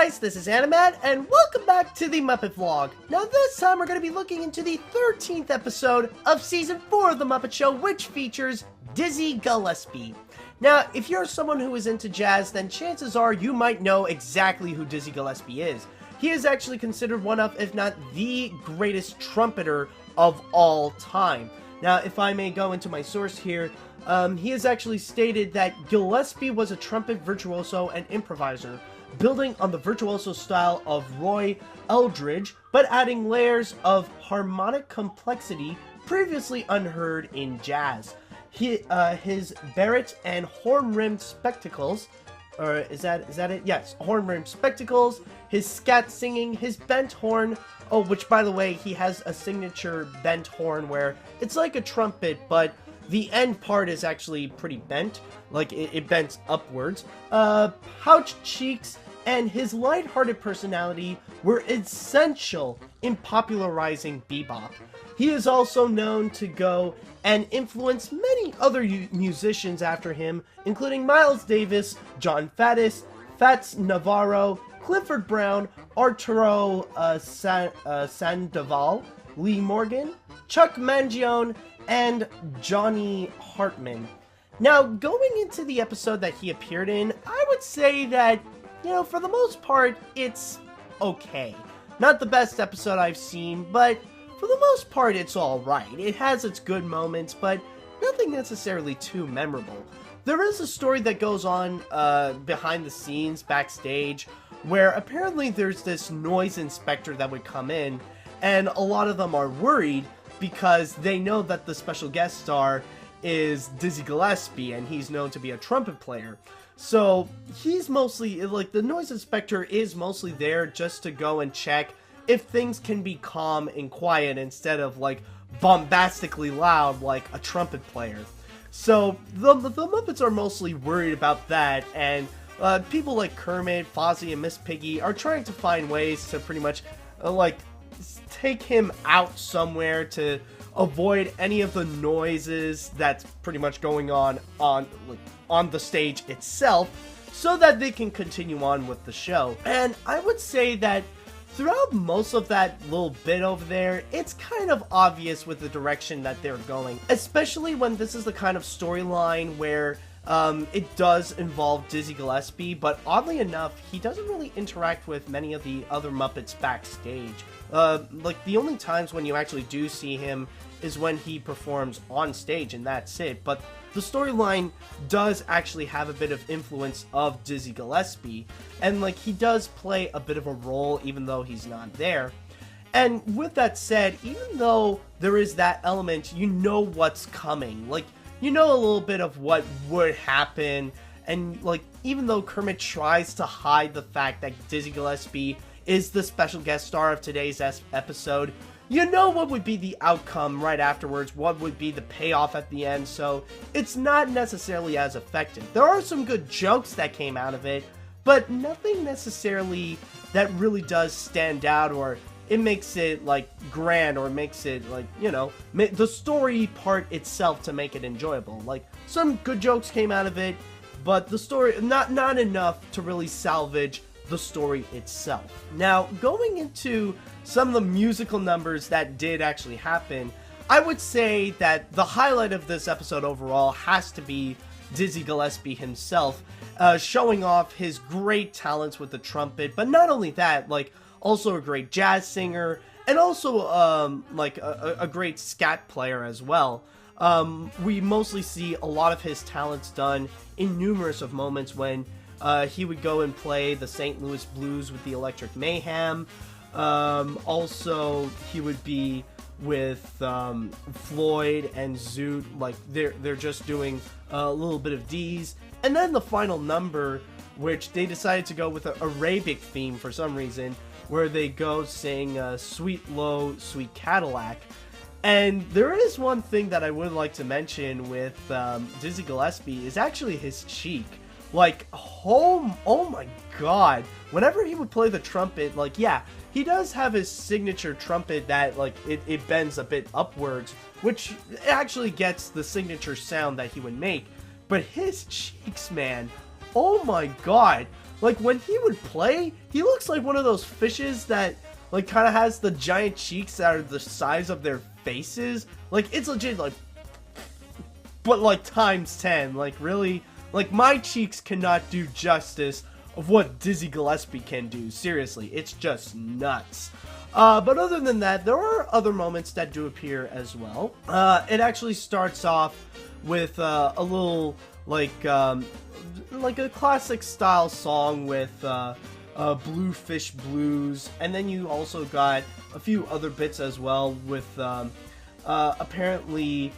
guys, this is Animat, and welcome back to the Muppet Vlog. Now this time we're going to be looking into the 13th episode of Season 4 of The Muppet Show, which features Dizzy Gillespie. Now, if you're someone who is into jazz, then chances are you might know exactly who Dizzy Gillespie is. He is actually considered one of, if not the greatest trumpeter of all time. Now, if I may go into my source here, he has actually stated that Gillespie was a trumpet virtuoso and improviser, building on the virtuoso style of Roy Eldridge, but adding layers of harmonic complexity previously unheard in jazz. His barrett and horn-rimmed spectacles, or is that it? Yes, horn-rimmed spectacles, his scat singing, his bent horn, which by the way, he has a signature bent horn where it's like a trumpet, but the end part is actually pretty bent, like it bends upwards. Pouched cheeks and his light-hearted personality were essential in popularizing bebop. He is also known to go and influence many other musicians after him, including Miles Davis, John Faddis, Fats Navarro, Clifford Brown, Arturo Sandoval, Lee Morgan, Chuck Mangione, and Johnny Hartman. Now, going into the episode that he appeared in, I would say that, for the most part, it's okay. Not the best episode I've seen, but for the most part, it's alright. It has its good moments, but nothing necessarily too memorable. There is a story that goes on behind the scenes, backstage, where apparently there's this noise inspector that would come in, and a lot of them are worried because they know that the special guest star is Dizzy Gillespie, and he's known to be a trumpet player. So he's mostly, the noise inspector is mostly there just to go and check if things can be calm and quiet instead of, bombastically loud like a trumpet player. So the Muppets are mostly worried about that, and people like Kermit, Fozzie, and Miss Piggy are trying to find ways to pretty much, take him out somewhere to avoid any of the noises that's pretty much going on the stage itself, so that they can continue on with the show. And I would say that throughout most of that little bit over there, it's kind of obvious with the direction that they're going, especially when this is the kind of storyline where it does involve Dizzy Gillespie, but oddly enough, he doesn't really interact with many of the other Muppets backstage. The only times when you actually do see him is when he performs on stage, and that's it. But the storyline does actually have a bit of influence of Dizzy Gillespie, and he does play a bit of a role even though he's not there. And with that said, even though there is that element, you know what's coming. You know a little bit of what would happen, and even though Kermit tries to hide the fact that Dizzy Gillespie is the special guest star of today's episode, you know what would be the outcome right afterwards, what would be the payoff at the end, so it's not necessarily as effective. There are some good jokes that came out of it, but nothing necessarily that really does stand out, or it makes it, grand, or makes it, the story part itself to make it enjoyable. Some good jokes came out of it, but the story, not enough to really salvage the story itself. Now, going into some of the musical numbers that did actually happen, I would say that the highlight of this episode overall has to be Dizzy Gillespie himself, showing off his great talents with the trumpet, but not only that, also a great jazz singer, and also, a great scat player as well. We mostly see a lot of his talents done in numerous of moments when he would go and play the St. Louis Blues with the Electric Mayhem. Also, he would be with Floyd and Zoot, they're just doing a little bit of D's. And then the final number, which they decided to go with an Arabic theme for some reason, where they go sing Sweet Low, Sweet Cadillac. And there is one thing that I would like to mention with Dizzy Gillespie is actually his cheek. Oh my god. Whenever he would play the trumpet, yeah, he does have his signature trumpet that, it bends a bit upwards, which actually gets the signature sound that he would make. But his cheeks, man, oh my god. like, when he would play, he looks like one of those fishes that, like, kind of has the giant cheeks that are the size of their faces. Like, it's legit, like, but, like, times 10. Like, really, like, my cheeks cannot do justice of what Dizzy Gillespie can do. Seriously, it's just nuts. But other than that, there are other moments that do appear as well. It actually starts off with a little, like a classic style song with Bluefish Blues, and then you also got a few other bits as well with apparently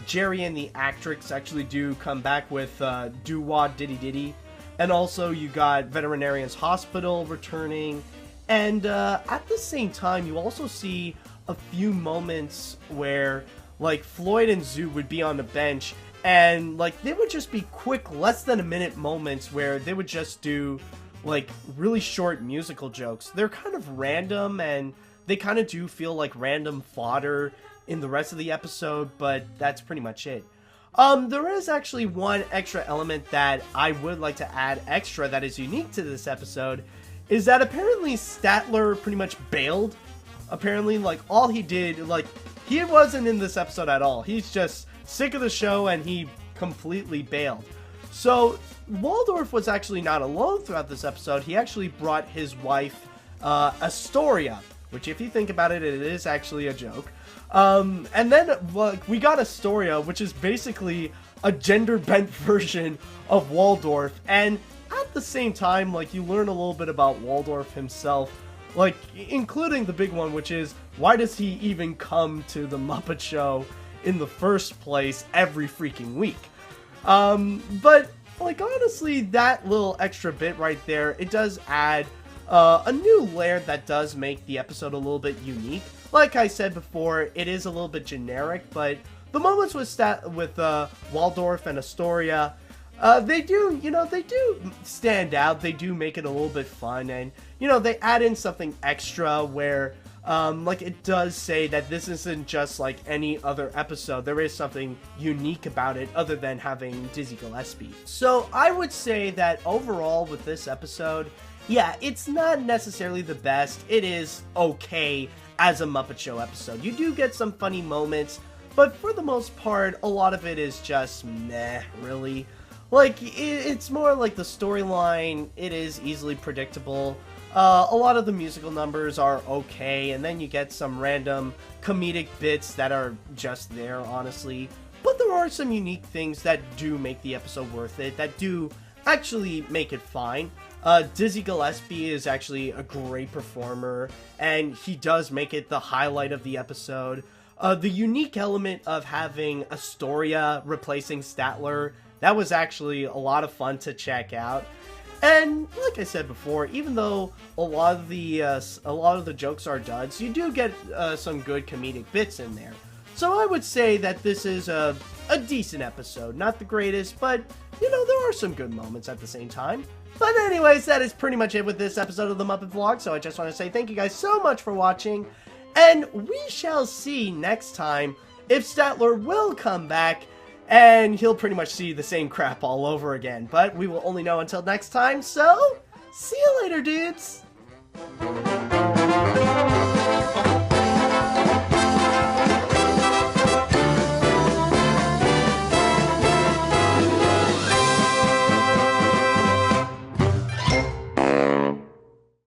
Jerry and the Actrix actually do come back with Doo-Wah Diddy Diddy, and also you got Veterinarian's Hospital returning, and at the same time you also see a few moments where, like, Floyd and Zoo would be on the bench, and, like, they would just be quick, less than a minute moments where they would just do, like, really short musical jokes. They're kind of random, and they kind of do feel like random fodder in the rest of the episode, but that's pretty much it. There is actually one extra element that I would like to add extra that is unique to this episode, is that apparently Statler pretty much bailed. Apparently, like, all he did, like, he wasn't in this episode at all. He's just sick of the show and he completely bailed. So Waldorf was actually not alone throughout this episode. He actually brought his wife, Astoria, which, if you think about it, it is actually a joke. And then, like, we got Astoria, which is basically a gender-bent version of Waldorf. And at the same time, like, you learn a little bit about Waldorf himself, like, including the big one, which is, why does he even come to the Muppet Show in the first place every freaking week? But, like, honestly, that little extra bit right there, it does add a new layer that does make the episode a little bit unique. Like I said before, it is a little bit generic, but the moments with Waldorf and Astoria, they do stand out. They do make it a little bit fun, and, you know, they add in something extra where, like, it does say that this isn't just like any other episode. There is something unique about it other than having Dizzy Gillespie. So I would say that overall with this episode, yeah, it's not necessarily the best. It is okay as a Muppet Show episode. You do get some funny moments, but for the most part, a lot of it is just meh, really. Like, it's more like the storyline, it is easily predictable. A lot of the musical numbers are okay, and then you get some random comedic bits that are just there, honestly. But there are some unique things that do make the episode worth it, that do actually make it fine. Dizzy Gillespie is actually a great performer, and he does make it the highlight of the episode. The unique element of having Astoria replacing Statler, that was actually a lot of fun to check out. And like I said before, even though a lot of the jokes are duds, you do get some good comedic bits in there. So I would say that this is a decent episode. Not the greatest, but, you know, there are some good moments at the same time. But anyways, that is pretty much it with this episode of the Muppet Vlog. So I just want to say thank you guys so much for watching. And we shall see next time if Statler will come back. And he'll pretty much see the same crap all over again. But we will only know until next time. So, see you later, dudes!